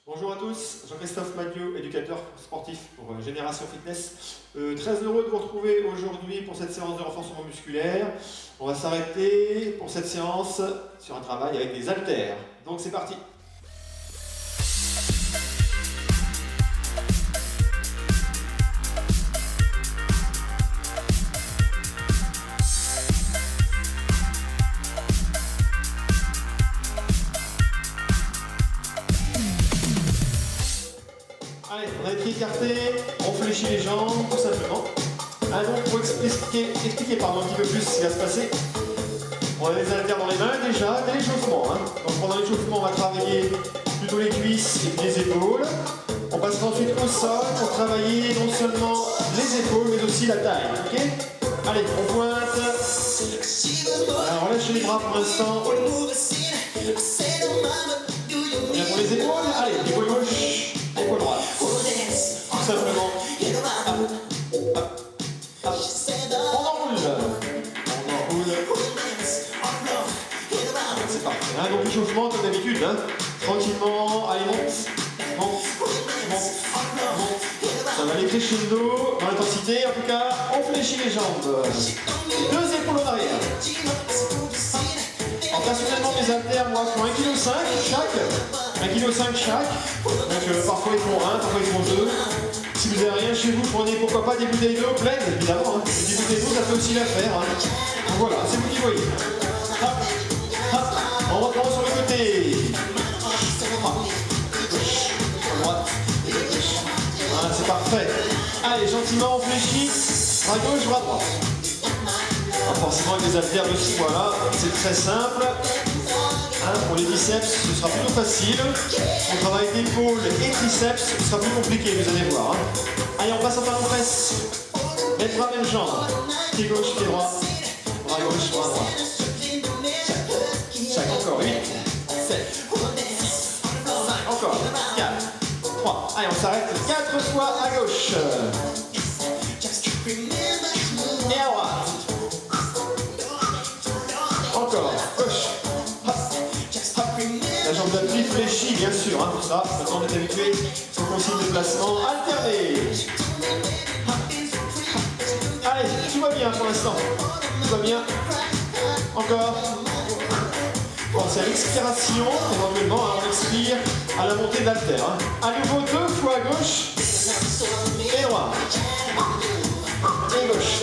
Bonjour à tous, Jean-Christophe Magniot, éducateur sportif pour Génération Fitness. Très heureux de vous retrouver aujourd'hui pour cette séance de renforcement musculaire. On va s'arrêter pour cette séance sur un travail avec des haltères. Donc c'est parti. Allez, on a les pieds écartés, on fléchit les jambes, tout simplement. Donc pour expliquer un petit peu plus ce qui va se passer, on a les haltères dans les mains déjà, dès l'échauffement. Donc pendant l'échauffement, on va travailler plutôt les cuisses et puis les épaules. On passera ensuite au sol pour travailler non seulement les épaules, mais aussi la taille. Ok? Allez, on pointe. Alors, relâchez les bras pour l'instant. On vient pour les épaules. Allez, épaule gauche, épaule droite. Tout simplement. Hop, hop, hop. On enroule. On enroule. C'est parfait. Donc l'échauffement comme d'habitude. Tranquillement. Allez, monte. Monte. Monte. Monte. Ça va aller crescendo dans l'intensité. En tout cas, on fléchit les jambes. Deux épaules en arrière. Alors, personnellement, mes haltères, moi, font 1,5 kg chaque. 1,5 kg chaque. Donc, parfois ils font 1, parfois ils font 2. Si vous n'avez rien chez vous, prenez pourquoi pas des bouteilles d'eau pleines, évidemment. Des bouteilles d'eau, ça peut aussi l'affaire. Donc voilà, c'est vous qui voyez. Hop, hop. On reprend sur le côté. Hop. Gauche, droite, gauche. Voilà, c'est parfait. Allez, gentiment, on fléchit. Bras gauche, bras droit. Forcément avec des haltères de ce poids-là, c'est très simple. Pour les biceps, ce sera plutôt facile. On travaille épaules et triceps, ce sera plus compliqué, vous allez voir. Allez, on passe en talon presse. Même bras, même jambe. Pied gauche, pied droit. Bras gauche, bras droit. Chaque, encore 8, 7, 6, 5, encore 4, 3. Allez, on s'arrête 4 fois à gauche. Et à droite. Encore, gauche, hop, hop. La jambe d'appui fléchie, bien sûr, pour ça. Maintenant, on est habitué aux consignes de placement alterné. Allez, tout va bien pour l'instant. Tout va bien. Encore. Pensez à l'expiration, éventuellement, on expire à la montée de l'haltère. À nouveau, 2 fois à gauche et droite. Et gauche.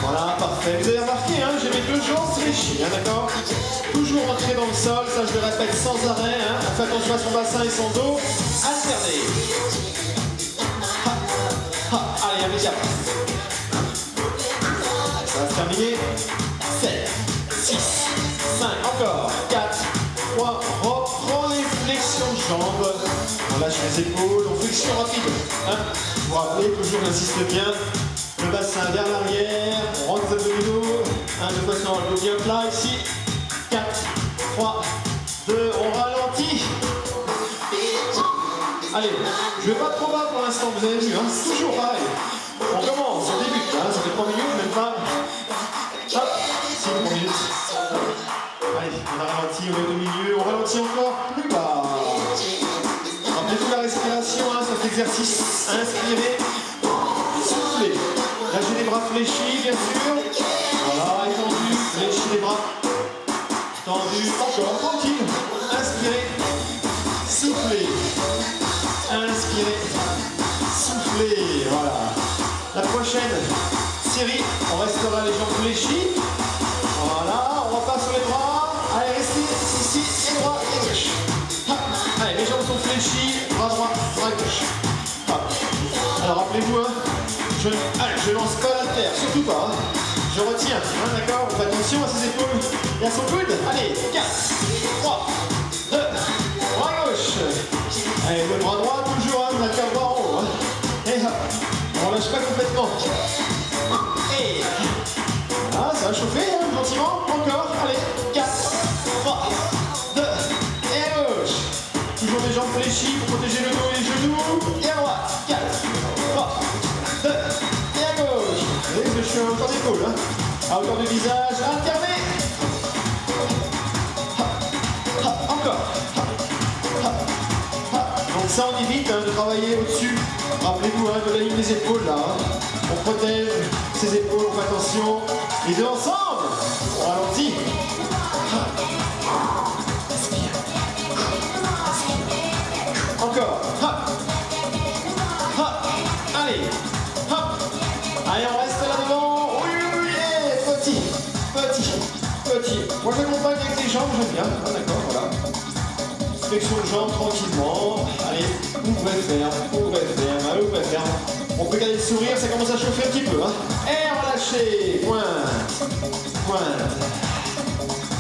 Voilà, parfait. Vous avez remarqué, j'ai mes 2 jambes fléchies, d'accord? Toujours rentrer dans le sol, ça je le répète sans arrêt. On fait attention à son bassin et son dos. Alterner. Allez, immédiat. Ça va se terminer. 7, 6, 5, encore. 4, 3, reprend les flexions de jambes. On lâche les épaules, on flexion rapide. Vous vous rappelez, toujours j'insiste bien. Le bassin vers l'arrière, on rentre les abdominaux, 2 fois sur le dos bien plat ici, 4, 3, 2, on ralentit. Allez, je ne vais pas trop bas pour l'instant, vous avez vu, toujours pareil. On commence, on débute, ça fait 3 minutes, même pas. Hop, 6 minutes. Allez, on a ralenti, on est au milieu, on ralentit encore plus bas. Rappelez-vous la respiration, cet exercice, inspirez, soufflez. Lâchez les bras fléchis, bien sûr. Voilà, étendu, fléchis les bras. Tendu, encore, tranquille. Inspirez, soufflez. Inspirez, soufflez. Voilà. La prochaine série, on restera les jambes fléchies. Voilà, on repasse sur les bras. Allez, restez ici, et droit et gauche. Hop. Allez, les jambes sont fléchies, bras droit, bras gauche. Hop. Alors, rappelez-vous, je lance pas l'haltère, surtout pas. Je retiens, d'accord? On fait attention à ses épaules et à son coude. Allez, 4, 3, 2, bras gauche. Allez, le bras droit, toujours, on a le bras en haut. Et hop, on lâche pas complètement. Et voilà, ça va chauffer, gentiment. Encore, allez, 4, 3, 2, et à gauche. Toujours les jambes fléchies pour protéger le dos et les genoux. Et à droite, 4, 3, 2, et à gauche. Vous voyez que je suis à hauteur d'épaule, à hauteur de visage, alterné. Encore. ça, on évite hein, de travailler au-dessus. Rappelez-vous hein, de la ligne des épaules là. Hein. On protège ses épaules, on fait attention. Les deux ensemble. On ralentit. Encore. Allez. Allez, on reste là devant. Oui. Petit. Moi, j'accompagne avec les jambes, j'aime bien. Ah, d'accord, voilà. Flexion de jambes tranquillement. Allez, ouvrez ferme. On peut garder le sourire, ça commence à chauffer un petit peu. Hein. Et relâchez. Pointe.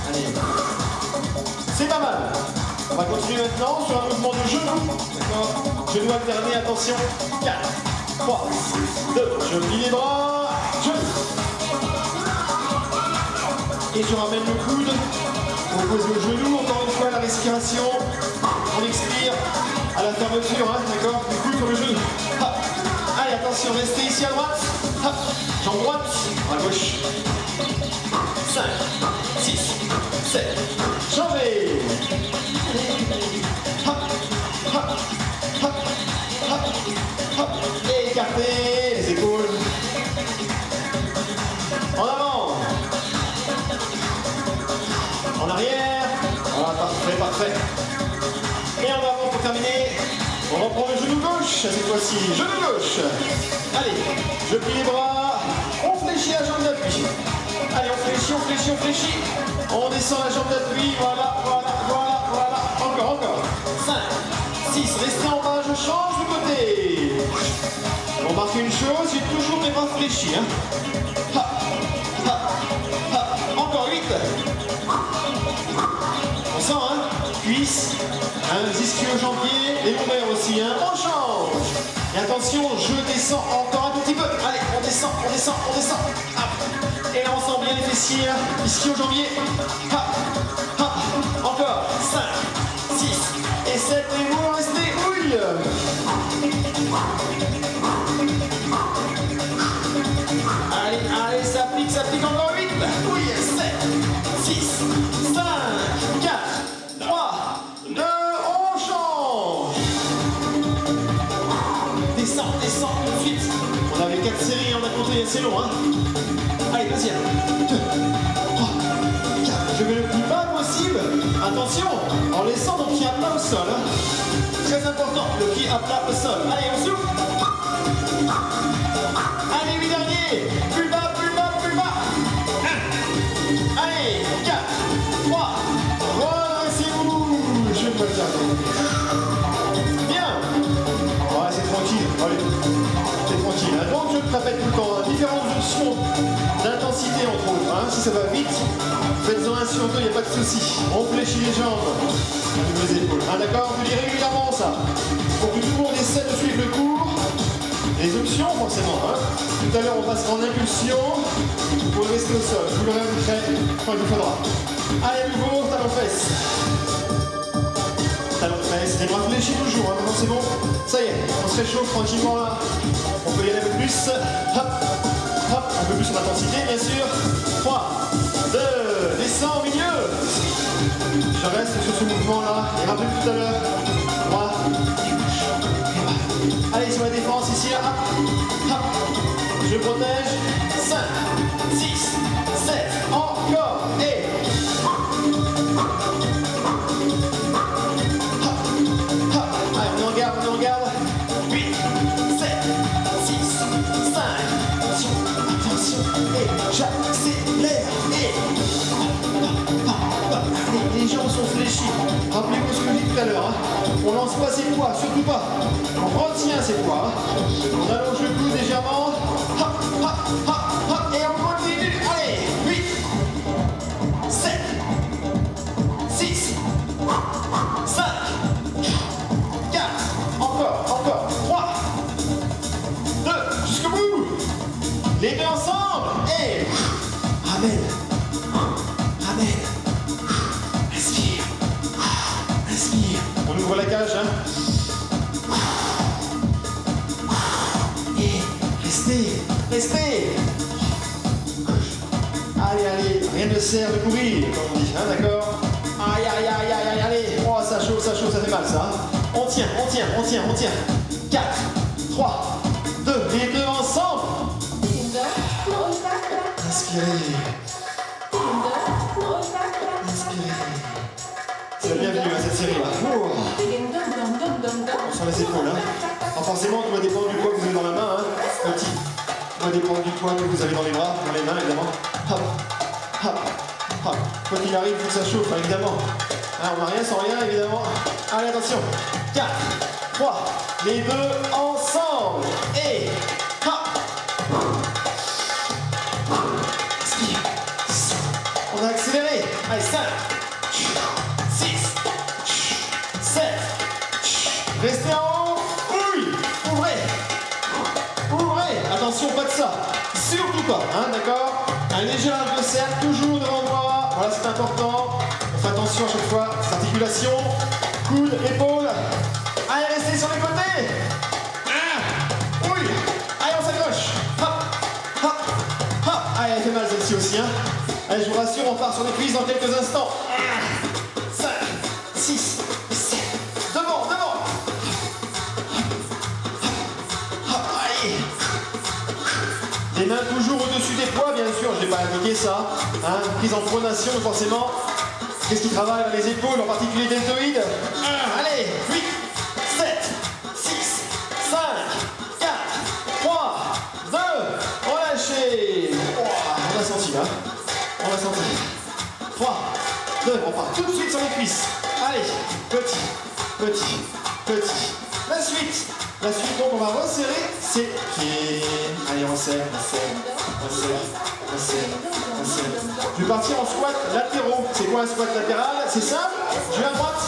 Allez. C'est pas mal. On va continuer maintenant sur un mouvement de genou. D'accord. Genou alterné, attention. 4, 3, 2. Je plie les bras. Genou. Et je ramène le coude. On pose le genou. Encore une fois, la respiration. On expire à la fermeture. Hein, d'accord. Le coude sur le genou. Hop. Allez, attention, restez ici à droite. Hop. Jambe droite. À gauche. 5, 6, 7. Changez. Hop. Et écartez les épaules. En avant. En arrière. Voilà, parfait. Et en avant pour terminer. On reprend le genou gauche, cette fois-ci. Genou gauche. Allez, je plie les bras. On fléchit la jambe d'appui. Allez, on fléchit. On descend la jambe d'appui. Voilà. Encore. 5, 6, restez en bas, je change de côté. On marque une chose, j'ai toujours mes bras fléchis. Hein. Encore 8. On sent, hein. Cuisse, les ischio-jambiers, les lombaires aussi. Hein. On change. Et attention, je descends encore un tout petit peu. Allez, on descend. Hop. Et là, on sent bien les fessiers, ischio-jambiers. Encore 5, 6 et 7. Et vous restez houille. Allez, ça pique encore 8. Oui, 7, 6, 5, 4, 3, 2, on change. Descends tout de suite. On avait 4 séries, on a compté, c'est long. Hein. Allez, deuxième. 2, 3, 4. Je vais le plus bas possible. Attention, en laissant mon pied à plat au sol. Hein. Très important, le pied à plat au sol. Allez, on souffle. Allez, 8 derniers. Plus bas. 1. Allez, 4, 3. Redressez-vous. Je peux le faire. Bien. Ouais, c'est tranquille. Allez, c'est tranquille. Hein. Donc, je te répète tout le temps. Hein. Différentes options d'intensité, entre autres. Hein. Si ça va vite, faites-en un sur deux, il n'y a pas de souci. On fléchit les jambes. Les épaules. Hein, d'accord. Je dis régulièrement ça. Pour que tout le monde essaie de suivre le cours. Les options, forcément. Hein. Tout à l'heure, on passera en impulsion pour rester au sol. Je vous le répéterai quand il vous faudra. Allez, à nouveau, talon-fesse. Talon-fesse. Les bras fléchis toujours. Hein. Maintenant, c'est bon. Ça y est, on se réchauffe tranquillement là. On peut y aller un peu plus. Hop. Un peu plus en intensité, bien sûr. 3, 2, descends au milieu. Je reste sur ce mouvement-là. Et rappelez tout à l'heure. 3, allez, sur la défense ici, là. Hop. Je protège. 5, 6, 7. Encore. Et. Hop. Allez, on est en garde. 8, 7, 6, 5. Attention. Et j'accélère. Et. Les jambes sont fléchies. Rappelez-vous ce que je dis tout à l'heure. Hein. On lance pas ses poids, surtout pas. On retient ses poids. Hein. On allonge le cou légèrement. Et on continue. Allez, 8, 7, 6, 5, 4, encore, 3, 2, jusqu'au bout. Les deux ensemble. Et ramène. On ouvre la cage, hein. Et restez. Allez, rien ne sert de courir, comme on dit, hein, d'accord. Aïe, allez. Oh, ça chauffe, ça fait mal, ça. On tient, on tient, on tient, on tient. 4, 3, 2, les deux ensemble. Inspirez. Inspirez. C'est la bienvenue à cette série là. On sent les épaules. Hein. Alors forcément, tout va dépendre du poids que vous avez dans la main. Hein. Petit. Tout va dépendre du poids que vous avez dans les bras, dans les mains évidemment. Hop, hop, hop. Quoi qu'il arrive, il faut que ça chauffe, hein, évidemment. Hein, on n'a rien sans rien, évidemment. Allez, attention. 4, 3, les deux ensemble. Et hop. On a accéléré. Allez, 5, 6, 7. Restez en haut. Oui. Ouvrez. Ouvrez. Attention, pas de ça. Surtout pas. Hein, d'accord. Un léger large de cercle, toujours devant moi. Voilà, c'est important. On fait attention à chaque fois. Articulation. Coude, épaule. Allez, restez sur les côtés. Oui. Allez, on s'accroche. Hop. Hop. Hop. Allez, elle fait mal celle-ci aussi. Hein. Allez, je vous rassure, on part sur les cuisses dans quelques instants. 5, 6, 7. Devant, devant. Allez. Les mains toujours au-dessus des poids, bien sûr. Je n'ai pas indiqué ça. Hein. Prise en pronation, forcément. Qu'est-ce qui travaille? Les épaules, en particulier deltoïdes. Allez, 8, 7, 6, 5, 4, 3, 2. Relâchez. Oh, on a senti là. On a senti. 3, 2, on part tout de suite sur les cuisses. Allez, petit, petit, petit. La suite, donc on va resserrer ses pieds. Allez, on serre, on serre, on serre, on serre, on serre. Je vais partir en squat latéraux. C'est quoi un squat latéral? C'est simple. Je vais à droite,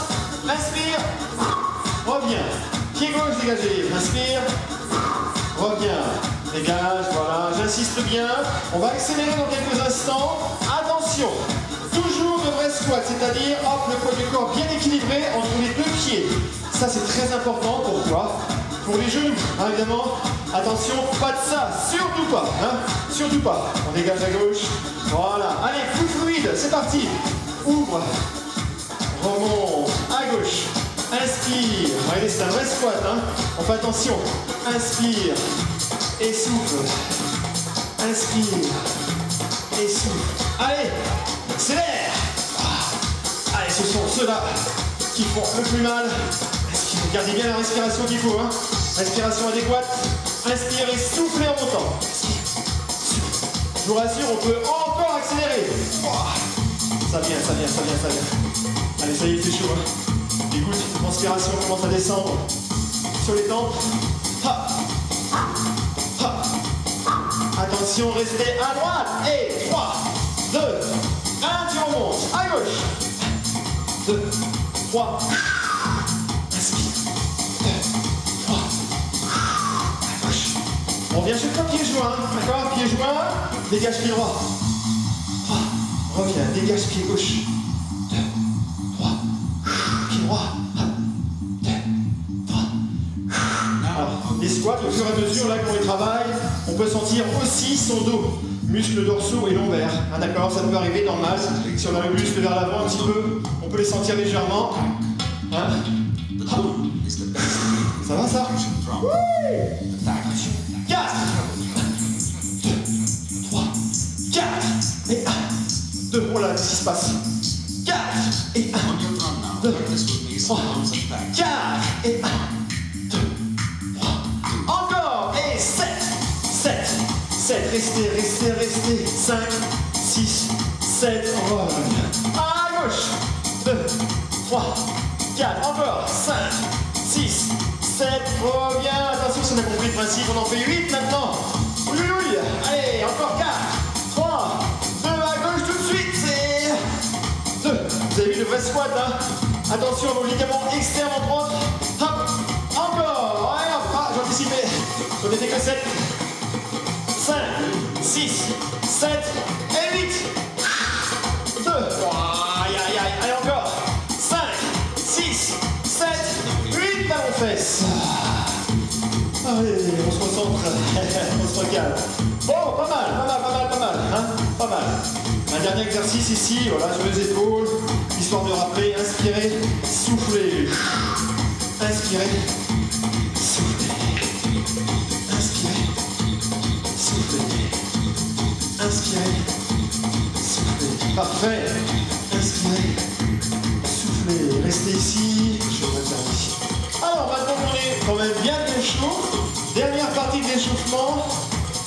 inspire, reviens. Pied gauche dégagé, inspire, reviens. Dégage, voilà, j'insiste bien. On va accélérer dans quelques instants. Attention, toujours de vrais squats, c'est-à-dire hop, le poids du corps bien équilibré entre les deux pieds. Ça, c'est très important. Pourquoi? Pour les genoux, hein, évidemment. Attention, pas de ça, surtout pas. Hein, surtout pas. On dégage à gauche. Voilà, allez, plus fluide, c'est parti. Ouvre, remonte, à gauche. Inspire. Allez, c'est un vrai squat. Hein. On fait attention. Inspire. Et souffle. Inspire. Et souffle. Allez, accélère. Allez, ce sont ceux-là qui font le plus mal. Gardez bien la respiration qu'il faut. Hein. Respiration adéquate. Inspirez, soufflez en montant. Je vous rassure, on peut encore accélérer. Ça vient, ça vient, ça vient, ça vient. Allez, ça y est, c'est chaud. Hein. Les gouttes de transpiration commencent à descendre sur les tempes. Ha. Ha. Attention, restez à droite. Et 3, 2, 1, tu remontes. À gauche. 2, 3. Inspire. 2, 3. À gauche. On vient chaque fois pied joint. D'accord? Pied joint. Dégage pied droit. 3. Reviens. Dégage pied gauche. 2, 3. Pied droit. 2, 3. Alors, les squats, au fur et à mesure là qu'on les travaille, on peut sentir aussi son dos. Muscles dorsaux et lombaires. Hein, d'accord, ça peut arriver normal. Si on a le muscle vers l'avant un petit peu, on peut les sentir légèrement. Hein. Ça va ça? Oui. 4, 2, 3, 4 et 1, 2. Oh là, qu'est-ce qui se passe? 4 et 1, 2, 3, 4 et 1, 2, 3. Encore et 7, 7. 7, restez, restez, restez. 5, 6, 7, reviens. À gauche. 2, 3, 4, encore. 5, 6, 7, reviens. Attention, si on a compris le principe, on en fait 8 maintenant. Oui, oui, oui. Allez, encore 4, 3, 2, à gauche tout de suite. C'est 2. Vous avez vu le vrai squat, hein? Attention à vos ligaments externes entre autres. Hop, encore. Allez, hop. Ah, j'anticipais. On n'était que 7. 5, 6, 7 et 8. 2. Aïe, aïe, aïe. Allez, encore. 5, 6, 7, 8. Ballon fesses. Allez, on se concentre. On se recale. Bon, pas mal, pas mal, pas mal, pas mal. Hein, pas mal. Un dernier exercice ici, voilà, sur les épaules. Histoire de rappeler. Inspirez, soufflez. Inspirez. inspirez, soufflez, inspirez, soufflez, inspirez, soufflez. Parfait. Inspirez, soufflez, restez ici, je reviens ici. Alors maintenant qu'on est quand même bien chaud, dernière partie de l'échauffement,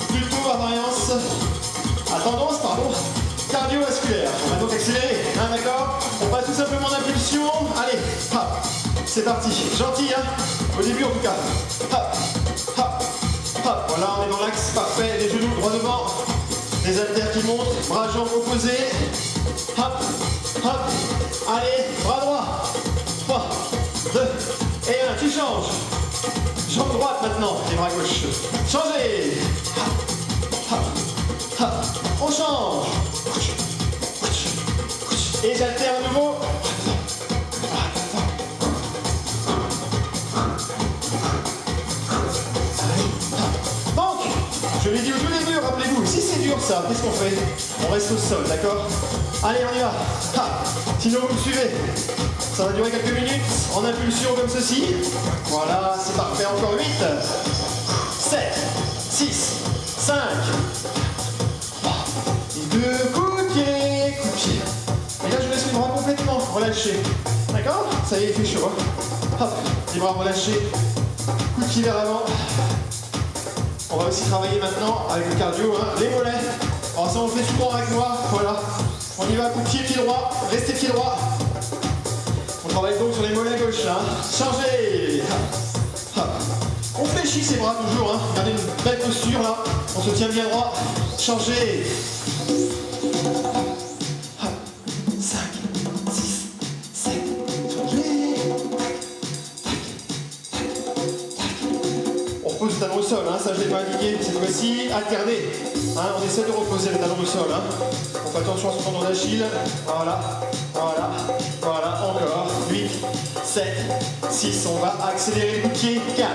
plutôt à variance, à tendance, pardon, cardiovasculaire. On va donc accélérer, hein, d'accord? On passe tout simplement d'impulsion. Allez, hop, c'est parti. Gentil, hein, au début en tout cas. Hop, hop, hop. Voilà, on est dans l'axe, parfait. Les genoux droit devant, les haltères qui montent, bras jambes opposés. Hop, hop. Allez, bras droit. 3, 2 et 1. Tu changes. Jambe droite maintenant, et bras gauche. Changez. Hop, hop, hop. On change. Et j'alterne à nouveau. Donc, je l'ai dit au tout début, rappelez-vous, si c'est dur ça, qu'est-ce qu'on fait? On reste au sol, d'accord? Allez, on y va. Sinon, vous me suivez. Ça va durer quelques minutes, en impulsion comme ceci. Voilà, c'est parfait, encore 8, 7, 6, 5, 3, et 2, coup de pied. Et là, je laisse les bras complètement relâchés. D'accord? Ça y est, il fait chaud. Hein? Hop, les bras relâchés. Coup de pied vers l'avant. On va aussi travailler maintenant avec le cardio, hein, les mollets. Alors ça, on le fait souvent avec moi. Voilà. On y va, coup de pied, pied droit. Restez pied droit. On travaille donc sur les mollets gauche. Hein. Changez. Hop, hop. On fléchit ses bras toujours. Hein. Gardez une belle posture là. On se tient bien droit. Changez. 5, 6, 7, changez. On repose le talon au sol, hein. Ça je l'ai pas indiqué. Cette fois-ci, alternez. Hein. On essaie de reposer le talon au sol. Hein. On fait attention à son tendon d'Achille. Voilà, voilà, voilà, encore. 8, 7, 6, on va accélérer le coup de pied. 4,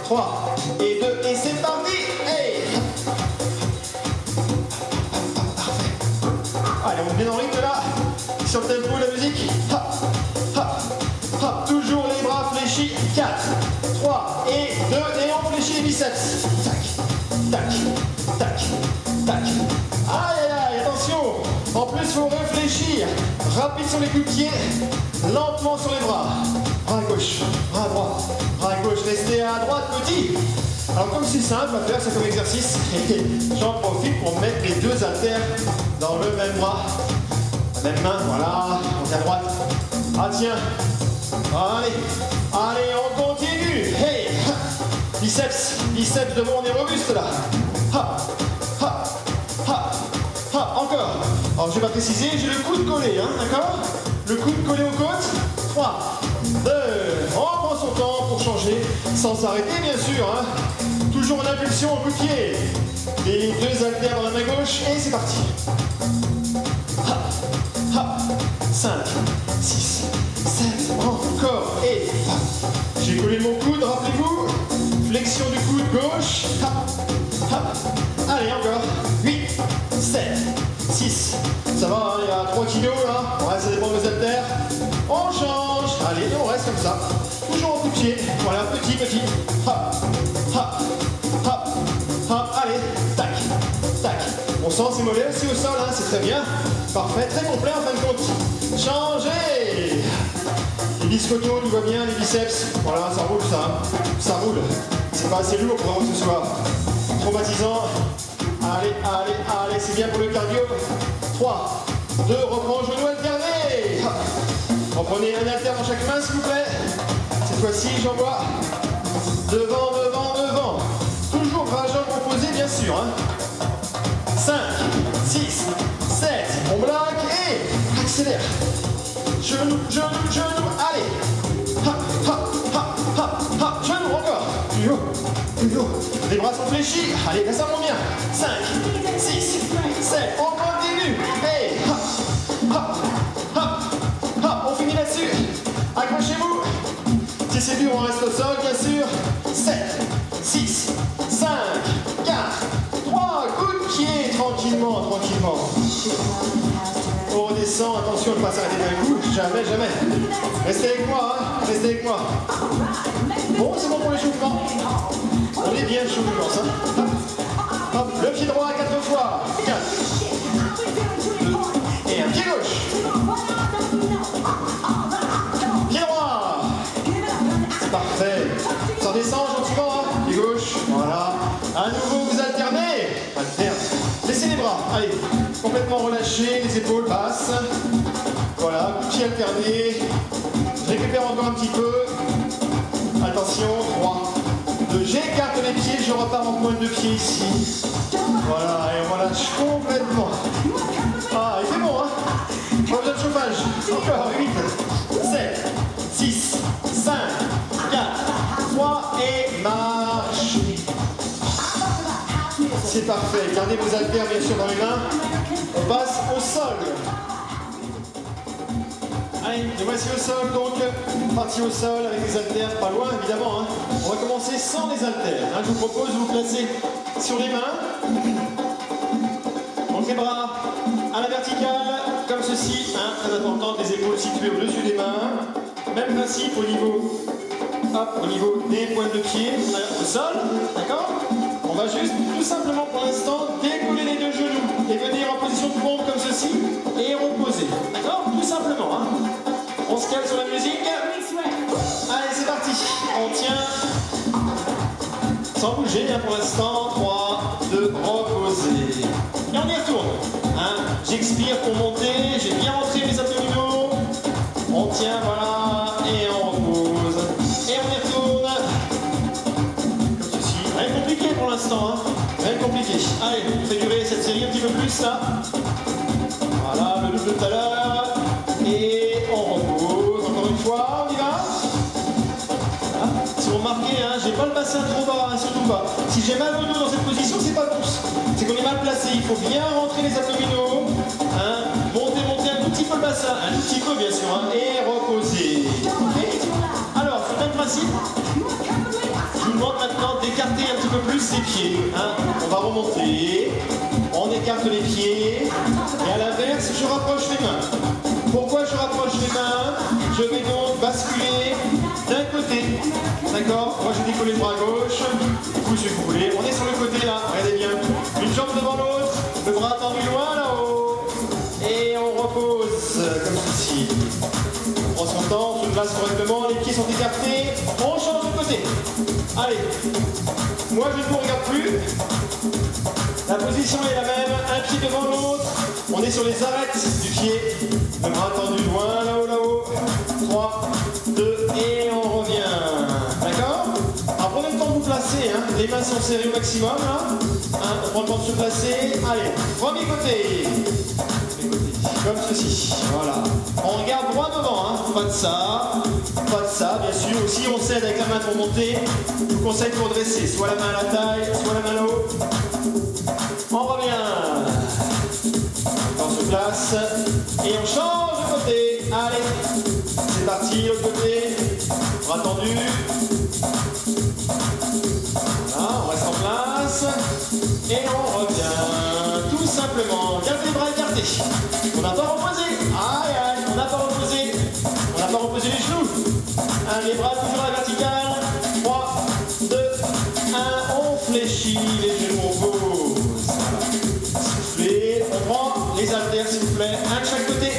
3, et 2, et c'est parti. Hey. Allez, on est bien en rythme là. Sur le tempo de la musique. Hop, hop, hop. Toujours les bras fléchis. 4, 3 et 2. Et on fléchit les biceps. Tac, tac, tac, tac. Aïe, aïe, aïe, attention. En plus, il faut réfléchir. Rapide sur les coups de pied. Lentement sur les bras. Bras gauche, bras droit, bras gauche. Restez à droite, petit. Alors comme c'est simple à faire, c'est comme exercice. J'en profite pour mettre les deux haltères dans le même bras. La même main, voilà, on est à droite. Ah tiens, allez, allez, on continue. Hey, biceps, biceps devant, on est robuste là. Ha, ha, ha, ha, encore. Alors je vais pas préciser, j'ai le coude collé, hein, d'accord? Le coude collé aux côtes. 3, 2, on prend son temps pour changer, sans s'arrêter bien sûr, hein. Toujours en impulsion au coup de pied. Les deux haltères dans la main gauche, et c'est parti. 5, 6, 7, encore, et j'ai collé mon coude, rappelez-vous, flexion du coude gauche, hop, hop. Allez, encore, 8, 7, 6, ça va, hein, il y a 3 kilos là, ouais, ça dépend de vos haltères, on change, allez, on reste comme ça, toujours en coup de pied, voilà, petit, petit, hop, hop, hop, hop, allez, tac, tac, on sent ses mollets aussi au sol, hein, c'est très bien. Parfait, très complet en fin de compte. Changez. Les biscottos, tout va bien, les biceps. Voilà, ça roule ça. Ça roule. C'est pas assez lourd pour vraiment ce soir. Traumatisant. Allez, allez, allez, c'est bien pour le cardio. 3, 2, reprends genou alterné. Reprenez un haltère dans chaque main, s'il vous plaît. Cette fois-ci, j'envoie devant, devant, devant. Toujours bras jambes opposés, bien sûr. Hein. 5, 6, 7, on bloque et accélère. Genou, genou, genou, allez. Hop, hop, hop, hop, hop, genou, encore. Plus haut, plus haut. Les bras sont fléchis. Allez, là ça monte bien. 5, 6, 7, on continue. Et hop, hop, hop, hop, on finit là-dessus. Accrochez-vous. Si c'est dur, on reste au sol, bien sûr. 7, 6, 5, 4, 3, coup de pied, tranquillement, tranquillement. On descend. descend, attention de ne pas s'arrêter d'un coup, jamais, jamais. Restez avec moi, hein, restez avec moi. Bon, c'est bon pour l'échauffement. On est bien chaud, je pense. Hein. Hop, hop, le pied droit 4 fois. 4, 2, et un pied gauche. Pied droit. C'est parfait. Ça descend gentiment, hein. Pied gauche, voilà. À nouveau, vous alternez. Alterne. Laissez les bras, allez. Complètement relâché, les épaules basses. Voilà, pied alterné. Je récupère encore un petit peu. Attention, 3, 2, j'écarte les pieds, je repars en pointe de pied ici. Voilà, et on relâche complètement. Ah, il fait bon, hein? Pas besoin de chauffage. Encore, 8, 7, 6, 5, 4, 3, et marche. C'est parfait. Gardez vos haltères, bien sûr, dans les mains. On passe au sol. Allez, et voici au sol, donc, partie au sol avec les haltères, pas loin évidemment. Hein. On va commencer sans les haltères. Hein. Je vous propose de vous placer sur les mains. Donc les bras à la verticale, comme ceci. Hein. Très important, les épaules situées au-dessus des mains. Même principe au niveau, hop, au niveau des pointes de pied, au sol, d'accord? On va juste, tout simplement pour l'instant, décoller les deux genoux et venir en position de pompe comme ceci et reposer. D'accord? Tout simplement. Hein. On se cale sur la musique. Allez, c'est parti. On tient sans bouger hein, pour l'instant. 3, 2, reposer. Et on y retourne. Hein. J'expire pour monter. J'ai bien rentré les abdominaux. On tient, voilà, et on repose. Et on y retourne. Rien de compliqué pour l'instant, hein. Rien de compliqué. Allez, on fait durer cette série un petit peu plus là. Voilà, le double de tout à l'heure. Et on repose. Encore une fois, on y va. Voilà. Si vous remarquez, hein, j'ai pas le bassin trop bas, hein, surtout pas. Si j'ai mal au dos dans cette position, c'est pas pouce. C'est qu'on est mal placé. Il faut bien rentrer les abdominaux. Hein. Monter un tout petit peu le bassin. Un tout petit peu, bien sûr. Hein, et reposer. Okay. Alors, c'est le même principe. Je vous demande maintenant d'écarter un petit peu plus les pieds. Hein. On va remonter, on écarte les pieds, et à l'inverse, je rapproche les mains. Pourquoi je rapproche les mains? Je vais donc basculer d'un côté. D'accord? Moi, je décolle le bras gauche, vous, si vous voulez. On est sur le côté là, regardez bien. Une jambe devant l'autre, le bras tendu loin là-haut, et on repose comme ceci. On prend son temps, on se place correctement, les pieds sont écartés, on change de côté. Allez, moi je ne vous regarde plus. La position est la même, un pied devant l'autre. On est sur les arêtes du pied. Le bras tendu loin, là-haut, là-haut. 3, 2, et on revient. D'accord? Alors prenez le temps de vous placer, hein. Les mains sont serrées au maximum, là. Hein, on prend le temps de se placer. Allez, premier côté. Comme ceci, voilà. On regarde droit devant, hein. Pas de ça, bien sûr. Aussi, on s'aide avec la main pour monter. Je vous conseille de redresser, soit la main à la taille, soit la main là-haut. On revient. On se place et on change de côté. Allez, c'est parti, l'autre côté. Bras tendu. Voilà, on reste en place. Et on revient. Tout simplement. Gardez les bras écartés. On n'a pas reposé. Aïe, aïe, on n'a pas reposé. On n'a pas reposé les genoux. Les bras toujours à la verticale. 3, 2, 1. On fléchit les genoux, on pose. Soufflez. On prend les haltères, s'il vous plaît. Un de chaque côté.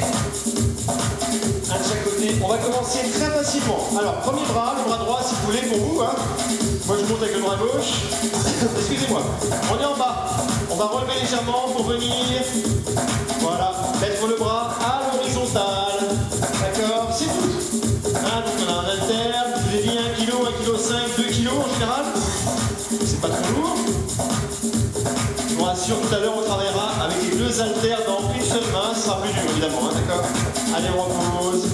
Un de chaque côté. On va commencer très facilement. Alors, premier bras, le bras droit, si vous voulez, pour vous. Hein. Moi, je monte avec le bras gauche. Excusez-moi. On est en bas. On va relever légèrement pour venir. Voilà. Mettre le bras à l'horizontale. D'accord? C'est tout. Hein, donc on a un haltère. Je vous ai dit 1 kg, 1,5 kg, 2 kg en général. C'est pas trop lourd. Je vous rassure, tout à l'heure, on travaillera avec les deux haltères dans une seule main. Ce sera plus dur, évidemment. Hein, d'accord? Allez, on repose.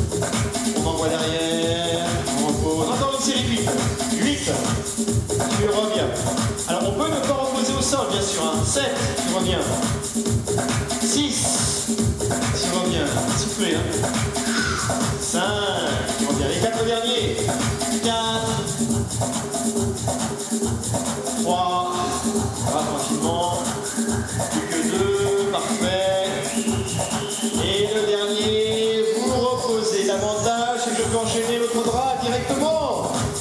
On envoie derrière. On repose. Encore une série 8. Tu reviens. Alors, on peut ne pas reposer au sol, bien sûr. Hein. 7, tu reviens. 6, tu reviens. Soufflez. Hein. 5, tu reviens. Les 4 derniers. 4, 3, on va tranquillement. Plus que 2, parfait. Et le dernier.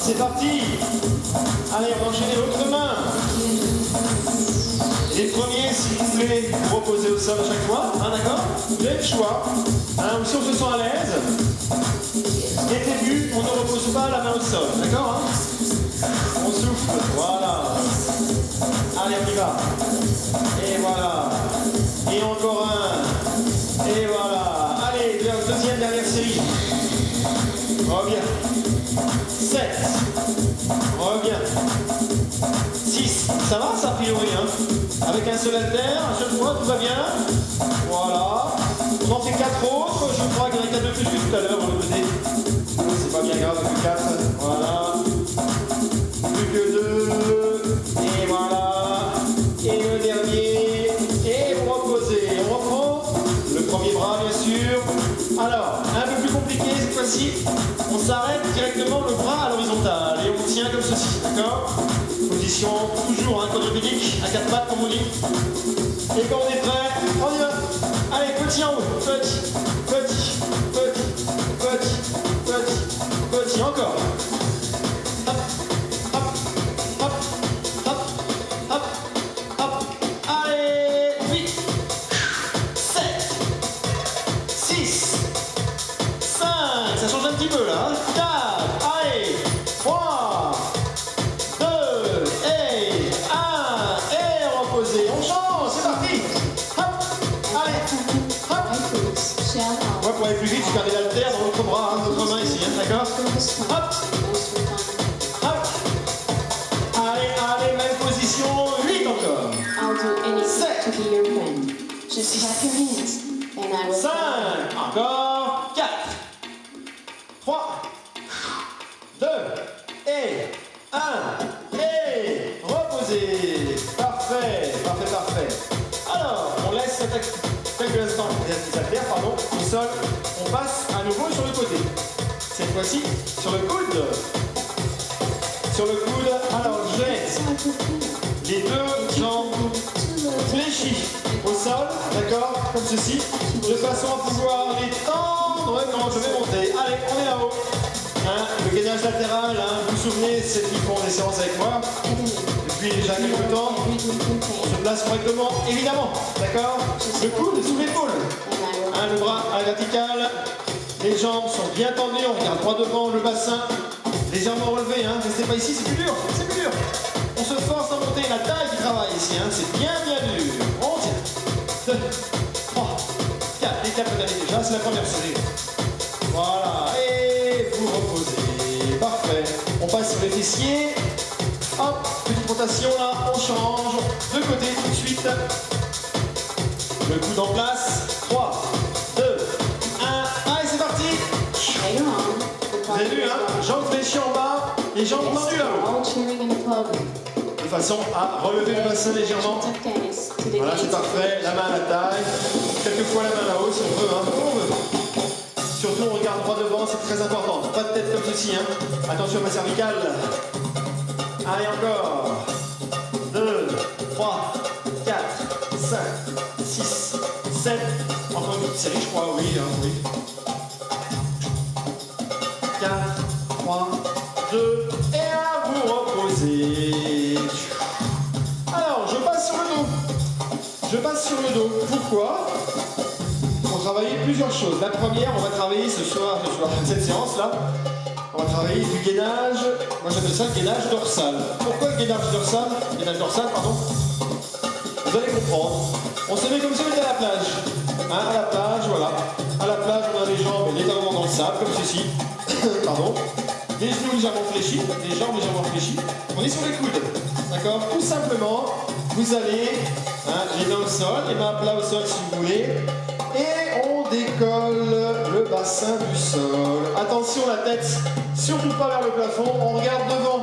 C'est parti. Allez, on va enchaîner l'autre main. Les premiers, s'il vous plaît, vous reposez au sol à chaque fois, hein, d'accord? Vous avez le choix. Hein, si on se sent à l'aise, dès le début, on ne repose pas la main au sol, d'accord, hein? On souffle, voilà. Allez, on y va. Et voilà. Et encore un. Et voilà. Allez, deuxième, dernière série. Reviens. 7. Reviens. 6. Ça va, ça, a priori, hein? Avec un seul haltère, un seul fois, tout va bien. Voilà. On en fait 4 autres. Je crois qu'il y en a 4 de plus que tout à l'heure, on le faisait. C'est pas bien grave, plus 4. Voilà. Plus que 2. Et voilà. Et le dernier. Et vous reposez. On reprend le premier bras, bien sûr. Alors, un peu plus compliqué cette fois-ci. On s'arrête directement le bras à l'horizontale. Et on tient comme ceci, d'accord? Position toujours quadrupédique, à 4 pattes comme on dit. Et quand on est prêt, on y va. Allez, petit en haut. Petit, petit, petit, petit, petit, petit. Encore. Hop, hop, hop, hop, hop, hop. Allez, 8, 7, 6, 5. Ça change un petit peu là. 4, allez, 3, 2, et 1. Et reposez. On change, c'est parti. Hop, allez, hop. Ouais, pour aller plus vite, je gardais l'haltère dans l'autre bras, l'autre main ici, hein, d'accord? Hop, hop. Allez, allez, même position, 8 encore. 7, 5, encore 4, 3, 2, et 1, et reposez. Parfait, parfait, parfait. Alors, on laisse quelques instants, les haltères, pardon, au sol. On passe à nouveau sur le côté. Cette fois-ci, sur le coude. Sur le coude, alors j'ai les deux jambes fléchies au sol, d'accord, comme ceci, de façon à pouvoir les tendre quand je vais monter. Allez, on est là-haut. Hein, le gainage latéral, hein, vous vous souvenez, ceux qui font des séances avec moi, depuis déjà quelques temps, on se place correctement, évidemment, d'accord? Le coude sous l'épaule, hein, le bras à la verticale, les jambes sont bien tendues, on regarde droit devant, le bassin, légèrement relevé, hein, restez pas ici, c'est plus dur, c'est plus dur. On se force à monter, la taille qui travaille ici, hein, c'est bien dur. On tient. 2, 3, 4, les 4 vous avez déjà, c'est la première série. Voilà, et vous reposez, parfait. On passe sur les fessiers. Hop, petite rotation là, on change de côté tout de suite. Le coude en place. 3, 2, 1, allez c'est parti. Vous avez vu, hein, jambes fléchies en bas, les jambes tendues là-haut. De façon à relever le bassin légèrement. Voilà, c'est parfait, la main à la taille. Quelquefois la main là-haut si on veut, hein, comme on veut. Surtout on regarde droit devant, c'est très important. Pas de tête comme ceci, hein. Attention à ma cervicale. Allez encore. 2, 3, 4, 5, 6, 7. Encore une petite série, je crois, oui, hein, oui. 4, 3, 2, et 1, vous reposez. Alors, je passe sur le dos. Je passe sur le dos. Pourquoi? Pour travailler plusieurs choses. La première, on va travailler ce soir, cette séance-là, on va travailler du gainage. Moi, j'appelle ça le gainage dorsal. Pourquoi le gainage dorsal? Gainage dorsal, pardon. Vous allez comprendre. On se met comme si on était à la plage. Hein, à la plage, voilà. À la plage, on a les jambes légèrement dans le sable, comme ceci. Pardon. Les genoux légèrement fléchis, les jambes légèrement fléchies. On est sur les coudes. D'accord? Tout simplement, vous allez, hein, les mains au sol, les mains à plat au sol si vous voulez. Et on décolle le bassin du sol. Attention, la tête, surtout pas vers le plafond. On regarde devant.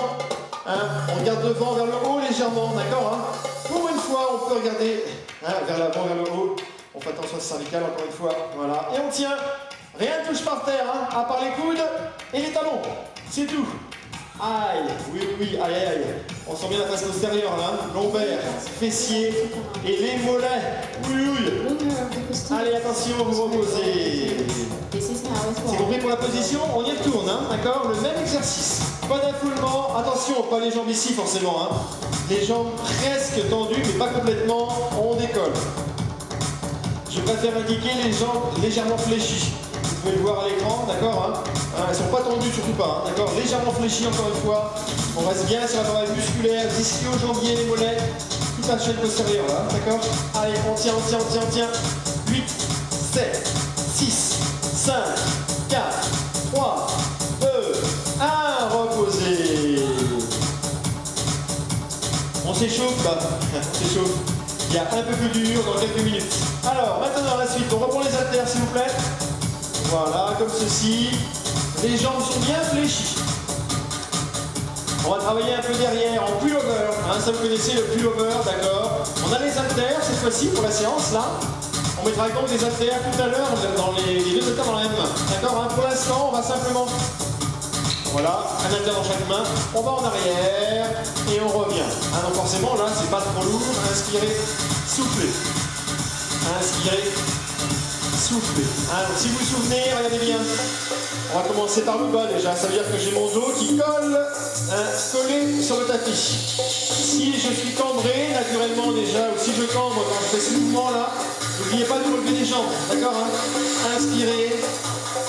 Hein, on regarde devant, vers le haut légèrement. D'accord, hein? Pour une fois, on peut regarder, hein, vers l'avant, vers le haut. On fait attention à sa cervicale, encore une fois. Voilà. Et on tient. Rien ne touche par terre, hein, à part les coudes et les talons. C'est tout. Aïe, oui, oui, aïe, aïe, aïe. On sent bien la face postérieure, là. Lombaire, fessier et les mollets. Oui, oui. Allez, attention, vous reposez. C'est compris pour la position, on y retourne, hein, d'accord? Le même exercice. Pas d'affoulement, attention, pas les jambes ici forcément, hein. Les jambes presque tendues, mais pas complètement, on décolle. Je préfère indiquer les jambes légèrement fléchies. Vous pouvez le voir à l'écran, d'accord, hein? Elles ne sont pas tendues, surtout pas, hein, d'accord? Légèrement fléchies, encore une fois. On reste bien sur la travail musculaire, ischio, jambier, les mollets, toute la chaîne postérieure, là, d'accord? Allez, on tient, on tient, on tient, on tient. 8, 7, 6, 5, 4, 3, 2, 1, reposez. On s'échauffe, là, on s'échauffe. Il y a un peu plus dur dans quelques minutes. Alors, maintenant la suite, on reprend les haltères s'il vous plaît. Voilà, comme ceci. Les jambes sont bien fléchies. On va travailler un peu derrière en pullover. Hein, ça vous connaissez le pullover, d'accord. On a les haltères cette fois-ci pour la séance là. On mettra donc des haltères tout à l'heure dans les deux haltères dans la même main. D'accord, hein, pour l'instant, on va simplement. Voilà, un haltère dans chaque main. On va en arrière et on revient. Ah non, forcément, là, c'est pas trop lourd. Inspirez, soufflez. Inspirez, soufflez. Alors, si vous vous souvenez, regardez bien. On va commencer par le bas déjà. Ça veut dire que j'ai mon dos qui colle, collé sur le tapis. Si je suis cambré, naturellement déjà, ou si je cambre quand je fais ce mouvement-là, n'oubliez pas de relever les jambes. D'accord, hein? Inspirez,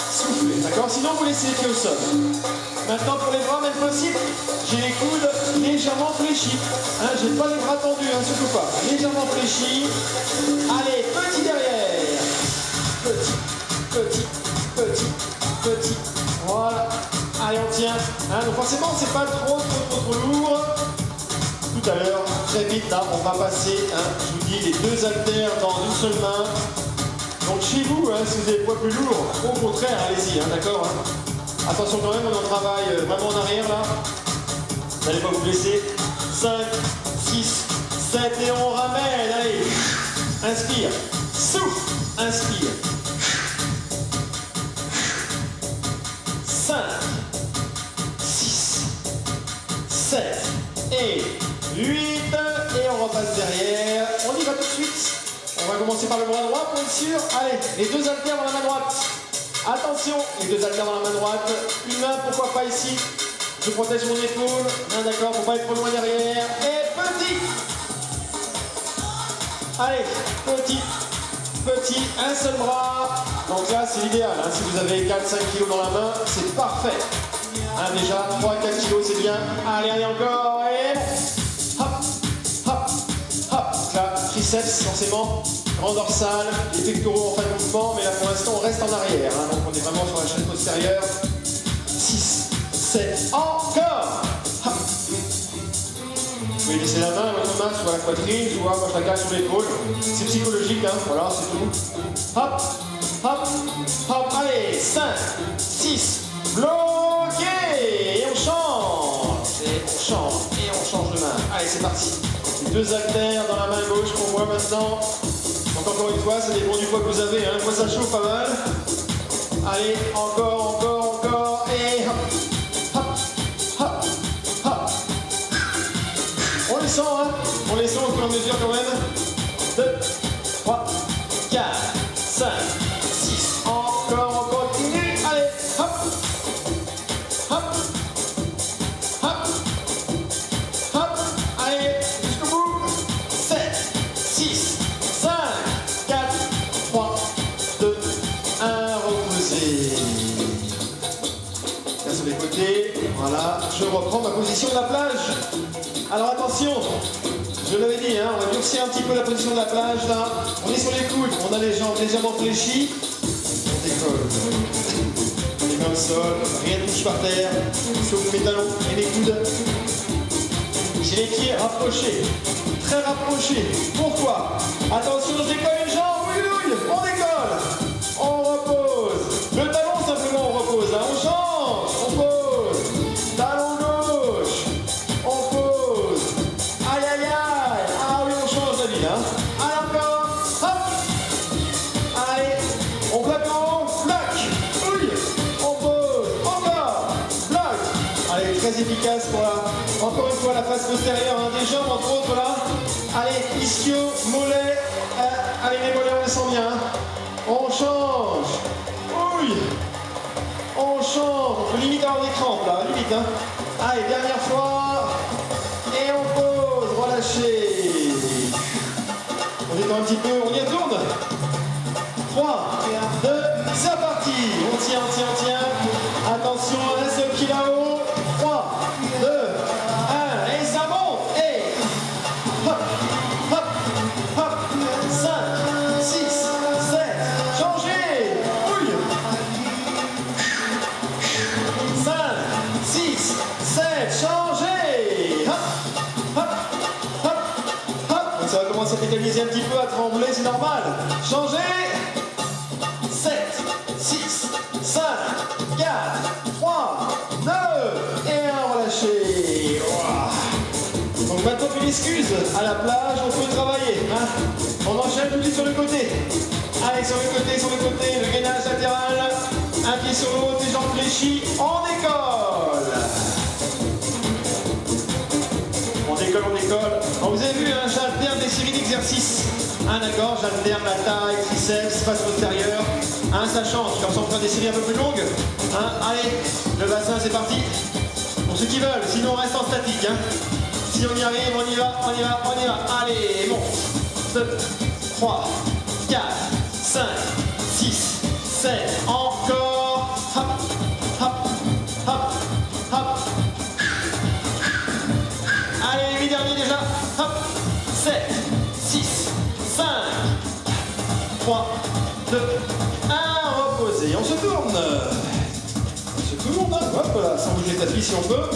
soufflez. D'accord? Sinon, vous laissez les pieds au sol. Maintenant, pour les bras, même principe, j'ai les coudes légèrement fléchis. Hein, j'ai pas les bras tendus, hein, surtout pas. Légèrement fléchis. Allez, petit derrière. Petit, petit, petit, petit. Voilà. Allez, on tient. Hein, donc forcément, c'est pas trop lourd. Tout à l'heure, très vite, là, on va passer, hein, je vous dis, les deux haltères dans une seule main. Donc chez vous, hein, si vous avez des poids plus lourds, au contraire, allez-y, hein, d'accord, hein. Attention quand même, on en travaille vraiment en arrière là. Vous n'allez pas vous blesser. 5, 6, 7 et on ramène. Allez. Inspire. Souffle. Inspire. 5, 6, 7 et 8. Et on repasse derrière. On y va tout de suite. On va commencer par le bras droit pour être sûr. Allez, les deux haltères dans la main droite. Attention, les deux haltères dans la main droite. Une main, pourquoi pas ici. Je protège mon épaule. Hein, d'accord, faut pas être trop loin derrière. Et petit. Allez, petit, petit, un seul bras. Donc là, c'est l'idéal. Hein. Si vous avez 4-5 kg dans la main, c'est parfait. Hein, déjà, 3-4 kg, c'est bien. Allez, allez, encore. Et hop, hop, hop. Là, triceps, forcément. Grand dorsal, les pectoraux en fin de mouvement, mais là pour l'instant on reste en arrière, hein, donc on est vraiment sur la chaîne postérieure. 6, 7, encore. Hop. Vous pouvez laisser la main, votre main sur la poitrine, je vois, moi je la cale sur l'épaule. C'est psychologique, hein, voilà, c'est tout. Hop, hop, hop, allez, 5, 6, bloqué, et on change, et on change, et on change de main. Allez, c'est parti. Les deux haltères dans la main gauche qu'on voit maintenant. Donc encore une fois, ça dépend du poids que vous avez, hein. Moi ça chauffe pas mal. Allez, encore, encore, encore, et hop, hop, hop, hop. On les sent, hein. On les sent au fur et à mesure quand même. 2, 3, 4, 5, 6, encore, on continue. Allez, hop, hop, hop, hop. Allez, jusqu'au bout. 7, 6, 5, 4, 3, 2, 1, reposez. Là sur les côtés, voilà, je reprends ma position de la plage. Alors attention, je l'avais dit, hein, on va durcir un petit peu la position de la plage là. On est sur les coudes, on a les jambes légèrement fléchies. On décolle. On est dans le sol, rien ne touche par terre, sauf mes talons et mes coudes. J'ai les pieds rapprochés, très rapprochés. Pourquoi? Attention, je décolle une jambe, oui, oui, on décolle. On repose. Le talon simplement on repose, hein. On change, on pose. Talon gauche, on pose. Aïe, aïe, aïe. Ah oui, on change la vie, hein. Allez, encore, hop. Allez, on plaque en haut, plaque. Oui, on pose, encore, plaque. Allez, très efficace pour la, encore une fois, la face postérieure, hein, des jambes, entre autres, là. Allez, ischio, mollet. Allez, les mollets, on les sent bien. On change. Oui. On change, on peut limite avoir des crampes là, limite hein. Allez, dernière fois. Et on pose, relâchez. On détend un petit peu, on y retourne. 3, 2, c'est parti. On tient, on tient, on tient. Attention, un seul pied là-haut. 3, 2, 1, et ça monte. Et hop, hop, hop. 5, 6, 7, changez. Bouille. 5, 6, 7, changez. Hop, hop, hop, hop. Donc ça va commencer à pétaliser un petit peu, à trembler, c'est normal. Changez. 7, 6, 5, 4, 3, 2, et un relâché. Wow. Donc maintenant plus d'excuses. À la plage, on peut travailler. Hein. On enchaîne tout de suite sur le côté. Allez, sur le côté, le gainage latéral. Un pied sur l'autre, les jambes fléchies. On décolle. On décolle, on décolle. Alors, vous avez vu, hein, j'alterne des séries d'exercices. Hein, d'accord, j'alterne la taille, triceps, face postérieure. Hein, ça change, comme ça on fera des séries un peu plus longues. Hein, allez, le bassin c'est parti. Pour ceux qui veulent, sinon on reste en statique. Hein. Si on y arrive, on y va, on y va, on y va. Allez, bon. 2, 3, 4, 5, 6, 7, encore. Hop, hop, hop, hop. Allez, 8 derniers déjà. Hop, 7, 6, 5, 3, 2, 1, reposez. On se tourne. On se tourne. Hop là, sans bouger le tapis si on peut.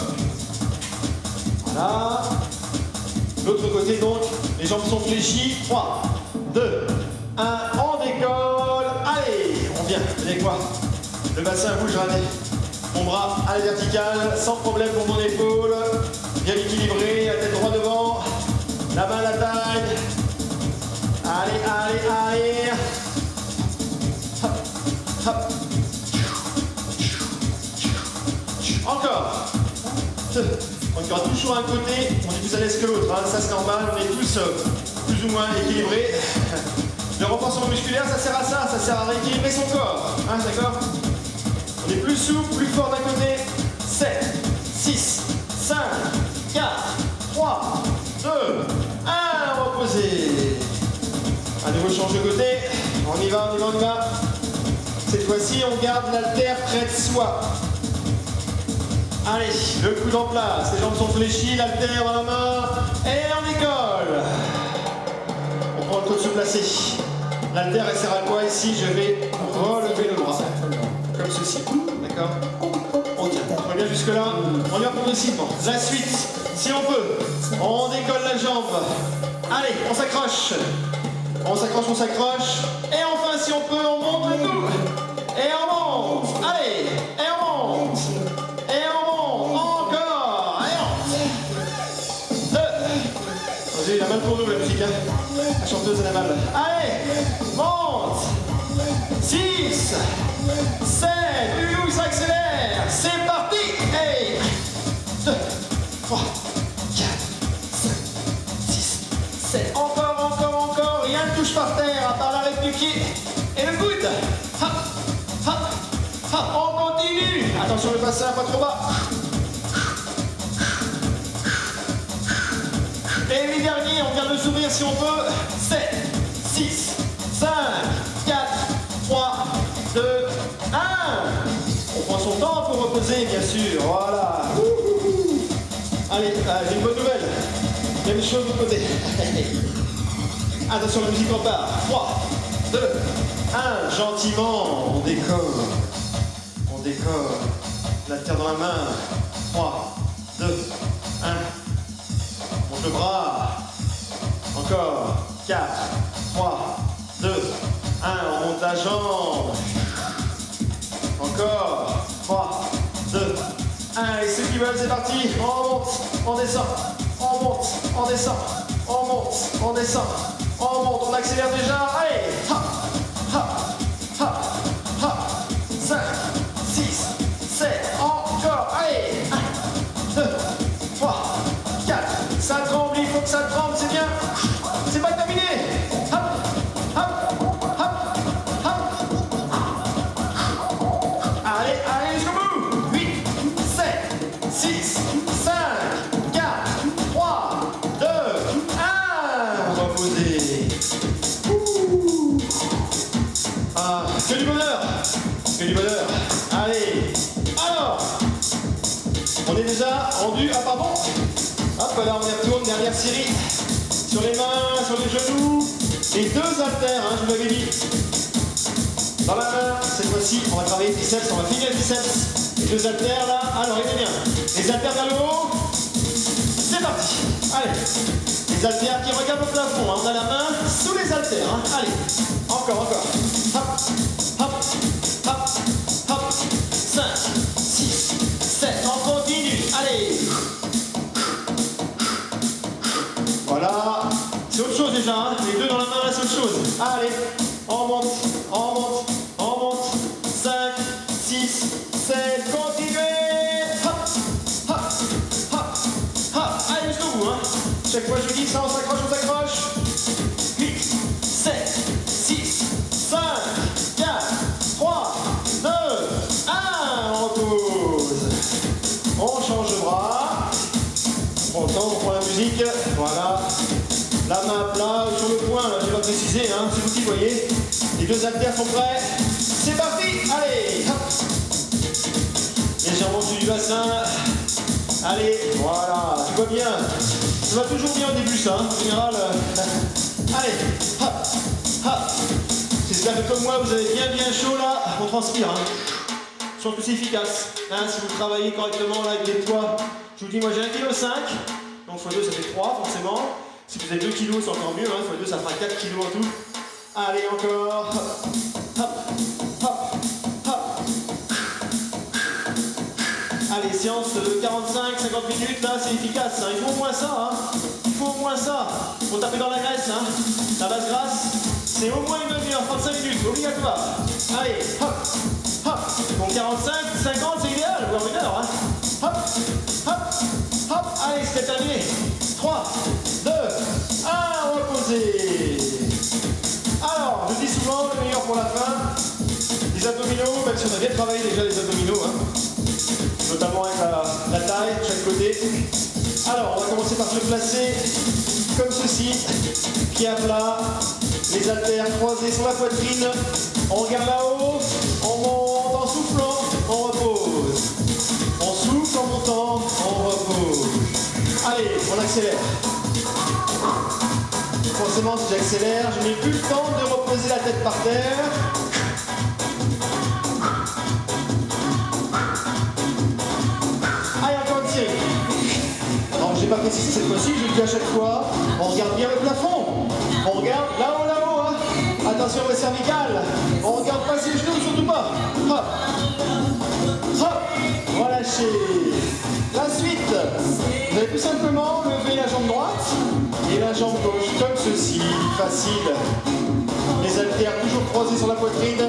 Voilà. L'autre côté donc, les jambes sont fléchies. 3, 2, 1, on décolle. Allez, on vient. Vous savez quoi? Le bassin bouge, regardez. Mon bras à la verticale, sans problème pour mon épaule. Bien équilibré, la tête droit devant. La main à la taille. Allez, allez, allez. Hop, hop. Encore. On ira toujours un côté, on est plus à l'aise que l'autre, hein. Ça c'est normal, on est tous plus ou moins équilibrés. Le renforcement musculaire, ça sert à ça, ça sert à rééquilibrer son corps, hein, d'accord? On est plus souple, plus fort d'un côté. 7, 6, 5, 4, 3, 2, 1, reposez. À nouveau, change de côté. On y va, on y va, on y va. Cette fois-ci, on garde l'haltère près de soi. Allez, le coude en place. Les jambes sont fléchies, l'haltère dans la main. Et on décolle. On prend le coude se placer. L'haltère, elle sert à quoi ici? Je vais relever le bras. Comme ceci. D'accord? On tient. On va bien jusque-là. On y va progressivement. La suite, si on peut. On décolle la jambe. Allez, on s'accroche. On s'accroche, on s'accroche. Et enfin, si on peut, on monte le tout. Et on monte. Allez, et on monte. Et on monte. Encore. Et on monte. 2. J'ai la mal pour nous, la musique. Hein. La chanteuse, elle a mal. Allez, monte. 6, 7. Ça accélère. C'est parti. Et 2, 3, 4, 5, 6, 7. Encore, rien ne touche par terre, à part l'arrêt du pied et le coude. Hop, hop, hop, on continue. Attention le bassin, pas trop bas. Et les derniers, on vient de s'ouvrir si on peut. 7, 6, 5, 4, 3, 2, 1. On prend son temps pour reposer, bien sûr. Voilà. Allez, j'ai une bonne nouvelle. Même chose de l'autre côté. Attention, la musique repart. 3, 2, 1. Gentiment, on décolle. On décolle. La terre dans la main. 3, 2, 1. Monte le bras. Encore. 4, 3, 2, 1. On monte la jambe. Encore. 3, 2, 1. Et ceux qui veulent, c'est parti. On monte, on descend. On monte, on descend. On monte, on descend. On monte, on accélère déjà. Allez. Hop, hop, hop, hop. 5, 6, 7. Encore. Allez. 1, 2, 3, 4. Ça tremble, il faut que ça tremble, c'est bien. C'est pas terminé. Hop, hop, hop, hop. Allez, allez. On est déjà rendu, ah pardon. Hop, là on y retourne, dernière série. Sur les mains, sur les genoux. Les deux haltères, hein, je vous l'avais dit. Dans la main, cette fois-ci, on va travailler le biceps, on va finir le biceps. Les deux haltères là, alors il est bien. Les haltères vers le haut. C'est parti. Allez. Les haltères qui regardent au plafond, hein. On a la main sous les haltères. Hein. Allez. Encore, encore. Hop, hop, hop, hop. 5, 6, 7. On continue. Allez. Voilà. C'est autre chose déjà. Hein. Les deux dans la main, là, c'est autre chose. Allez. On monte, on monte, on monte. 5, 6, 7. Continuez. Hop, hop, hop, hop. Allez, jusqu'au bout. Hein. Chaque fois je dis ça, on s'accroche. 8, 7, 6, 5, 4, 3, 2, 1. On repose. On change de bras. On prend le temps, on prend la musique. Voilà. La main à plat sur le poing, là, je vais pas préciser, hein, c'est vous qui voyez. Les deux haltères sont prêts. C'est parti. Allez. Hop. Légèrement dessus du bassin. Allez, voilà, tu vois bien. Ça va toujours bien au début ça, hein, en général. Allez, hop, hop. J'espère que comme moi vous avez bien chaud là. On transpire, hein. Surtout c'est efficace. Hein, si vous travaillez correctement là avec les poids, je vous dis moi j'ai 1,5 kg. Donc x2 ça fait 3 forcément. Si vous avez 2 kg c'est encore mieux, hein, x2 ça fera 4 kg en tout. Allez encore. Hop, hop, hop. Allez, séance de 45-50 minutes, là, c'est efficace. Hein. Il faut au moins ça. Hein. Il faut au moins ça. Faut taper dans la graisse. Hein. La basse grasse, c'est au moins une demi-heure, 35 minutes, obligatoire. Allez, hop, hop. Donc 45, 50, c'est idéal, voire une heure. Hein. Hop, hop, hop. Allez, c'est terminé. 3, 2, 1, reposez. Alors, je dis souvent, le meilleur pour la fin, les abdominaux, même si on a bien travaillé déjà les abdominaux, hein. Notamment avec la taille de chaque côté. Alors, on va commencer par se placer comme ceci, pied à plat, les haltères croisés sur la poitrine. On regarde là-haut, on monte en soufflant, on repose. On souffle en montant, on repose. Allez, on accélère. Forcément, si j'accélère, je n'ai plus le temps de reposer la tête par terre. J'ai pas précisé cette fois-ci, je le dis à chaque fois, on regarde bien le plafond, on regarde là-haut, hein. Attention aux cervicales, on regarde pas ses genoux, surtout pas. Hop, hop, relâchez. La suite, vous allez tout simplement lever la jambe droite et la jambe gauche, comme ceci, facile. Les haltères toujours croisés sur la poitrine.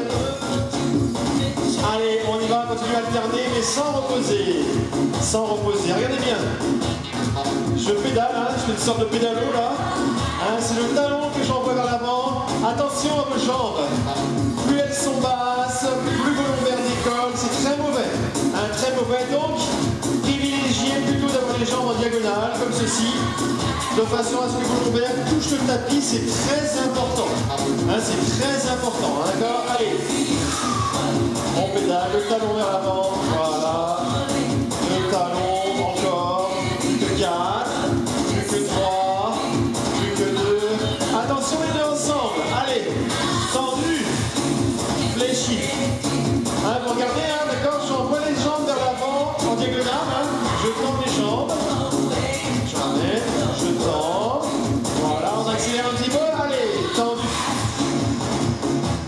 Allez, on y va, continuer à alterner, mais sans reposer. Sans reposer, regardez bien. Je pédale, hein, je fais une sorte de pédalo là. Hein, c'est le talon que j'envoie vers l'avant. Attention à vos jambes. Plus elles sont basses, plus vos lombaires décollent. C'est très mauvais. Hein, très mauvais. Donc, privilégiez plutôt d'avoir les jambes en diagonale, comme ceci, de façon à ce que vos lombaires touchent le tapis. C'est très important. Hein, c'est très important. Hein, d'accord? Allez. On pédale, le talon vers l'avant. Voilà. Le talon. 4, plus que 3, plus que 2. Attention les deux ensemble. Allez, tendu, fléchi. Hein, vous regardez, hein, d'accord, j'envoie les jambes vers l'avant en diagonale. Hein. Je tends les jambes. J'en ai, je tends. Voilà, on accélère un petit peu. Allez, tendu.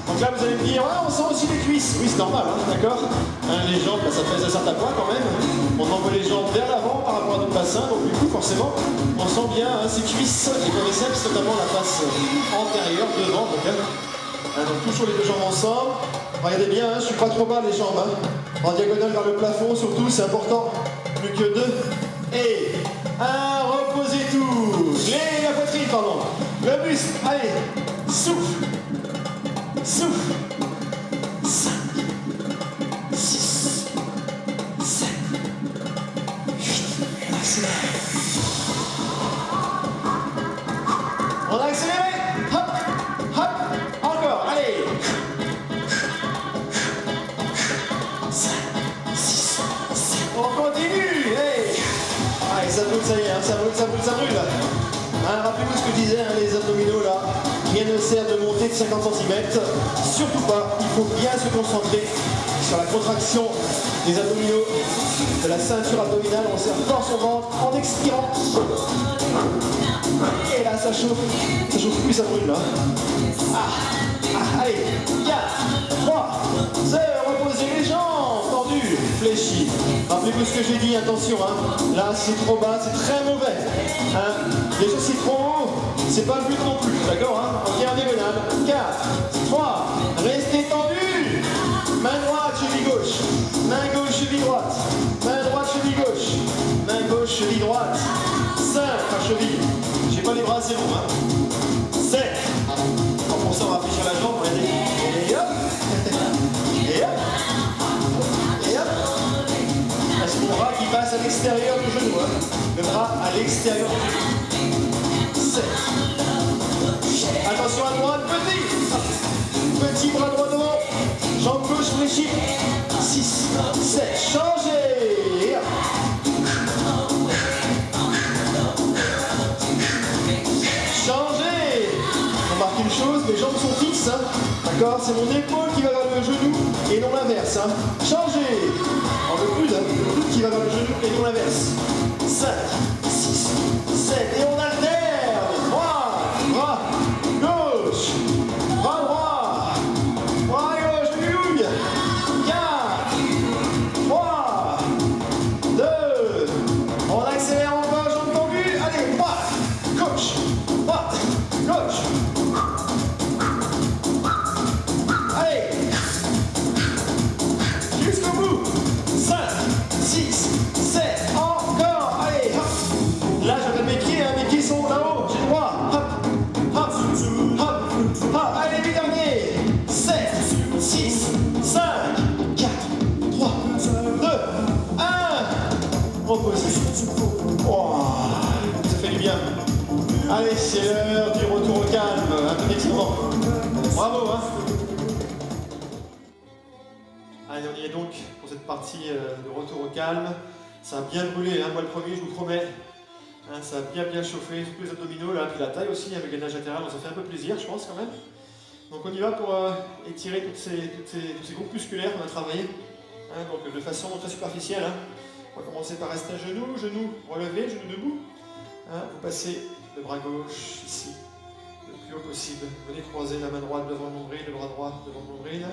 Donc là, vous allez me dire, ouais, on sent aussi les cuisses. Oui, c'est normal, hein, d'accord. Hein, les jambes, là, ça pèse un certain poids quand même. On envoie les jambes vers l'avant par rapport à notre bassin, donc du coup, forcément, on sent bien hein, ces cuisses et quadriceps, notamment la face antérieure, devant. Donc toujours les deux jambes ensemble. Regardez bien, hein, je suis pas trop bas les jambes. Hein. En diagonale vers le plafond, surtout, c'est important. Plus que 2. Et 1, reposez tout. La poitrine, pardon. Le buste, allez, souffle. Souffle. 5, 6, 7, 8. On accélère. On a accéléré. Hop, hop. Encore, allez. 5, 6, 7. On continue. Hey. ça brûle, ça y est, hein, ça brûle, ça brûle, ça brûle. Hein, rappelez-vous ce que je disais, hein, les abdominaux là, rien ne sert de monter de 50 cm, surtout pas, il faut bien se concentrer sur la contraction des abdominaux, de la ceinture abdominale, on serre fort son ventre en expirant. Et là ça chauffe plus, ça brûle là. Allez, 4, 3, 0, reposez les jambes, tendues, fléchies. Rappelez-vous ce que j'ai dit, attention, hein. Là c'est trop bas, c'est très mauvais. Hein. Déjà c'est trop haut, c'est pas le but non plus, d'accord hein. Ok, indévenable. 4, 3, restez tendus. Main droite, cheville gauche. Main gauche, cheville droite. Main droite, cheville gauche. Main gauche, cheville droite. 5 à cheville. J'ai pas les bras assez longs, hein. 7. Pour ça, on va fléchir la jambe, regardez. Et hop. Et hop. Et hop. Là, c'est mon bras qui passe à l'extérieur du genou, hein. Le bras à l'extérieur du genou. 7. Attention à droite, petit bras droit devant. Jambe gauche fléchie. 6, 7, changez. Changez. Remarquez une chose, mes jambes sont fixes. Hein. D'accord, c'est mon épaule qui va vers le genou et non l'inverse. Hein. Changez. Alors le coude qui va vers le genou et non l'inverse. 5, 6, 7 et on alterne. Bras gauche, bras droit, bras gauche, gouille. 4, 3, 2, on accélère encore, jambes tendues. Allez, droite, gauche, gauche. Allez, jusqu'au bout. 5, 6, 7, encore. Allez, hop. Là, je regarde mes pieds sont là-haut. J'ai le droit. Hop, hop, hop, hop. Allez, les derniers. 7, 6, 5, 4, 3, 2, 1. Reposez. Oh, ça fait du bien. Allez, c'est l'heure du retour au calme. Un peu d'excitement. Bravo, hein. Allez, on y est donc pour cette partie de retour au calme. Ça a bien brûlé, hein, moi le premier, je vous promets. Hein, ça a bien chauffé, surtout les abdominaux, là, puis la taille aussi, avec les gainage latéral, donc ça fait un peu plaisir, je pense, quand même. Donc on y va pour étirer tous ces groupes musculaires qu'on a travaillé, hein, donc de façon très superficielle. Hein. On va commencer par rester à genoux, genoux relevés, genoux debout. Hein, vous passez le bras gauche ici, le plus haut possible. Venez croiser la main droite devant le nombril, le bras droit devant le nombril.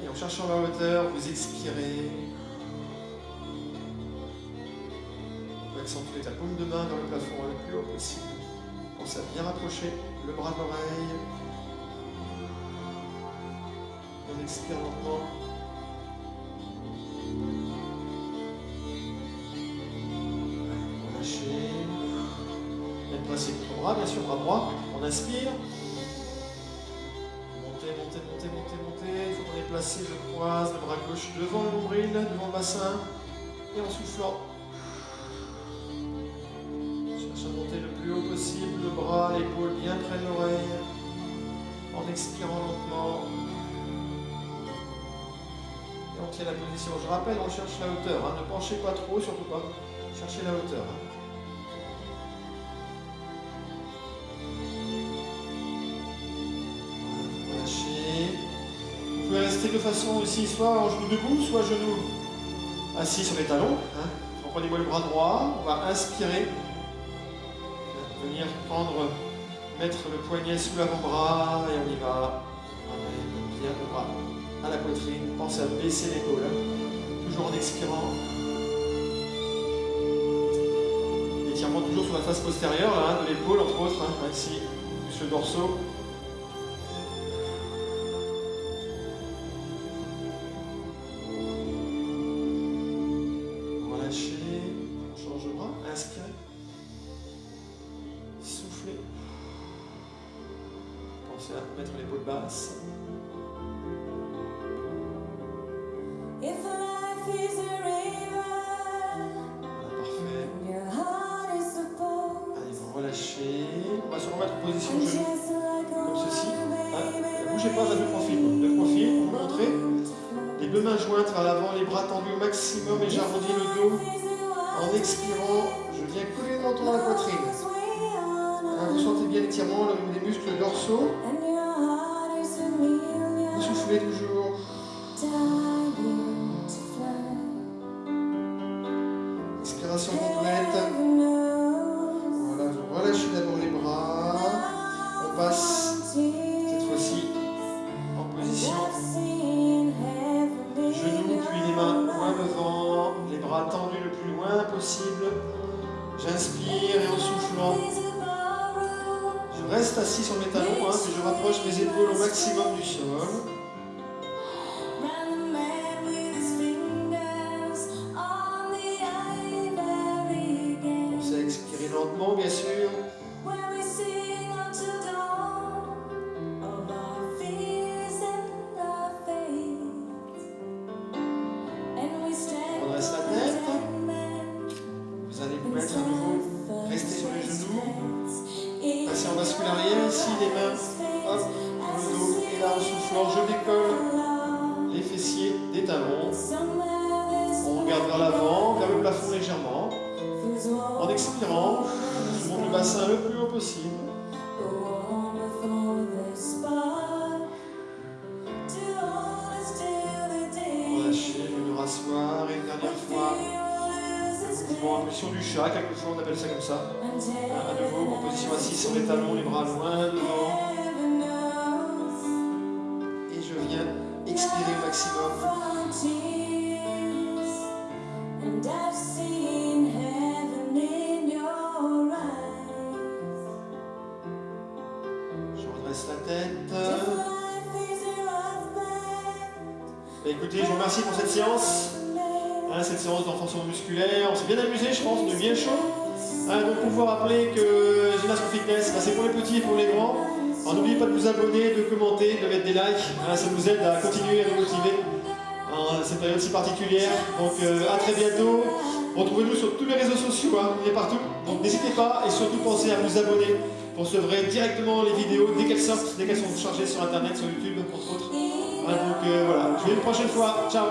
Et en cherchant la hauteur, vous expirez. On peut accentuer la paume de main dans le plafond le plus haut possible. Pensez à bien rapprocher le bras de l'oreille. On expire lentement. Relâchez. Même principe pour le bras, bien sûr, bras droit. On inspire. Montez. Il faut qu'on ait placé, je croise, le bras gauche devant le nombril, devant le bassin. Et en soufflant, cherche à monter le plus haut possible, le bras, l'épaule bien près de l'oreille. En expirant lentement. Et on tient la position. Je rappelle, on cherche la hauteur. Hein. Ne penchez pas trop, surtout pas. Cherchez la hauteur. Hein. Vous pouvez rester de façon aussi, soit en genou debout, soit genou assis sur les talons. Hein. Donc prenez-moi le bras droit, on va inspirer, venir mettre le poignet sous l'avant-bras et on y va. On ramène bien le bras à la poitrine, pensez à baisser l'épaule, hein. Toujours en expirant. Étirement toujours sur la face postérieure là, hein, de l'épaule entre autres, hein, ici, plus le dorsaux. Inspirez, soufflez, pensez à mettre l'épaule basse. Voilà, parfait. Allez, vous relâchez. On va se remettre en position genou, comme ceci. Ne bougez pas vers le profil. Le profil, vous montrez. Les deux mains jointes vers l'avant, les bras tendus au maximum et j'arrondis le dos. En expirant, je Bien coller le menton dans la poitrine. Vous sentez bien l'étirement au niveau des muscles dorsaux. Vous soufflez toujours. Expiration complète. Voilà, vous relâchez d'abord les bras. On passe cette fois-ci en position genoux, puis les mains loin devant, les bras tendus le plus loin possible. J'inspire et en soufflant, je reste assis sur mes talons, puis je rapproche mes épaules au maximum du sol. Pensez à expirer lentement, bien sûr. On redresse la tête. Vous allez vous mettre à nouveau, rester sur les genoux. Passer en bascule arrière, ici les mains, hop, dans le dos, et là en soufflant, je décolle les fessiers des talons. On regarde vers l'avant, vers le plafond légèrement. En expirant, je monte le bassin le plus haut possible. Relâchez, je vais me rasseoir, et une dernière fois. Mouvement impulsion du chat, quelquefois on appelle ça comme ça. À nouveau, en position assise sur les talons, les bras loin devant. Et je viens expirer au maximum. Je redresse la tête. Écoutez, je vous remercie pour cette séance. Cette séance d'enforcement musculaire, on s'est bien amusé, je pense, on est bien chaud. Donc pour vous rappeler que Gymnastion Fitness, c'est pour les petits et pour les grands. Alors n'oubliez pas de vous abonner, de commenter, de mettre des likes, ça nous aide à continuer à nous motiver en cette période si particulière. Donc à très bientôt. Retrouvez-nous sur tous les réseaux sociaux, on est partout. Donc n'hésitez pas et surtout pensez à vous abonner pour recevoir directement les vidéos dès qu'elles sortent, dès qu'elles sont chargées sur internet, sur YouTube, entre autres. Donc voilà, je vous dis une prochaine fois. Ciao.